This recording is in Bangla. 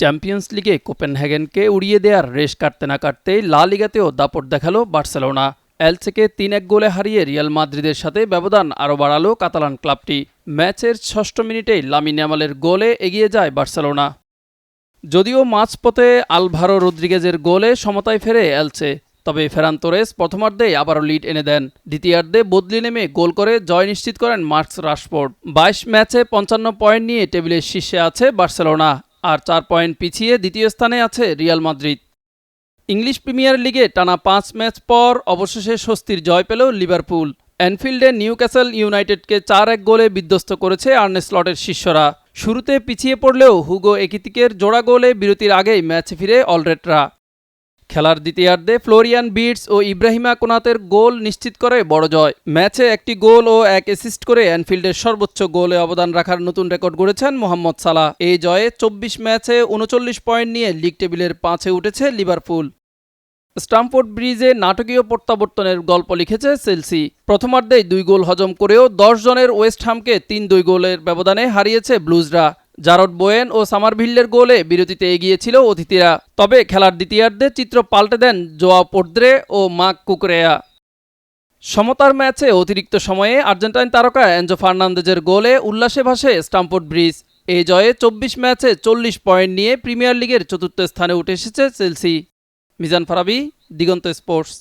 চ্যাম্পিয়ন্স লিগে কোপেনহেগেনকে উড়িয়ে দেওয়ার রেশ কাটতে না কাটতেই লা লিগাতেও দাপট দেখালো বার্সেলোনা। এলচেকে ৩-১ গোলে হারিয়ে রিয়াল মাদ্রিদের সাথে ব্যবধান আরও বাড়ালো কাতালান ক্লাবটি। ম্যাচের ৬ষ্ঠ মিনিটেই লামিন ইয়ামালের গোলে এগিয়ে যায় বার্সেলোনা। যদিও মাঝপথে আলভারো রদ্রিগেজের গোলে সমতায় ফেরে এলচে, তবে ফেরান তোরেস প্রথমার্ধেই আবারও লিড এনে দেন। দ্বিতীয়ার্ধে বদলি নেমে গোল করে জয় নিশ্চিত করেন মার্কস রাশফোর্ড। ২২ ম্যাচে ৫৫ পয়েন্ট নিয়ে টেবিলের শীর্ষে আছে বার্সেলোনা, আর ৪ পয়েন্ট পিছিয়ে দ্বিতীয় স্থানে আছে রিয়াল মাদ্রিদ। ইংলিশ প্রিমিয়ার লিগে টানা ৫ ম্যাচ পর অবশেষে স্বস্তির জয় পেল লিভারপুল। অ্যানফিল্ডে নিউক্যাসল ইউনাইটেডকে ৪-১ গোলে বিধ্বস্ত করেছে আর্নে স্লটের শিষ্যরা। শুরুতে পিছিয়ে পড়লেও হুগো একিতিকের জোড়া গোলে বিরতির আগেই ম্যাচে ফিরে অলরেডরা। খেলার দ্বিতীয়ার্ধে ফ্লোরিয়ান বিটস ও ইব্রাহিমা কোনাতের গোল নিশ্চিত করে বড় জয়। ম্যাচে একটি গোল ও ১ অ্যাসিস্ট করে অ্যানফিল্ডের সর্বোচ্চ গোলে অবদান রাখার নতুন রেকর্ড গড়েছেন মোহাম্মদ সালাহ। এই জয়ে ২৪ ম্যাচে ৩৯ পয়েন্ট নিয়ে লিগ টেবিলের ৫-এ উঠেছে লিভারপুল। স্টামফোর্ড ব্রিজে নাটকীয় প্রত্যাবর্তনের গল্প লিখেছে চেলসি। প্রথমার্ধেই ২ গোল হজম করেও ১০ জনের ওয়েস্ট হামকে ৩-২ গোলের ব্যবধানে হারিয়েছে ব্লুজরা। জারড বোয়েন ও সামারভিল্লের গোলে বিরতিতে এগিয়েছিল অতিথিরা। তবে খেলার দ্বিতীয়ার্ধে চিত্র পাল্টে দেন জোয়াও পেদ্রো ও মার্ক কুকুরেয়া। সমতার ম্যাচে অতিরিক্ত সময়ে আর্জেন্টাইন তারকা এনজো ফার্নান্দেজের গোলে উল্লাসে ভাসে স্টামফোর্ড ব্রিজ। এই জয়ে ২৪ ম্যাচে ৪০ পয়েন্ট নিয়ে প্রিমিয়ার লিগের ৪র্থ স্থানে উঠে এসেছে চেলসি। মিজান ফারাবি, দিগন্ত স্পোর্টস।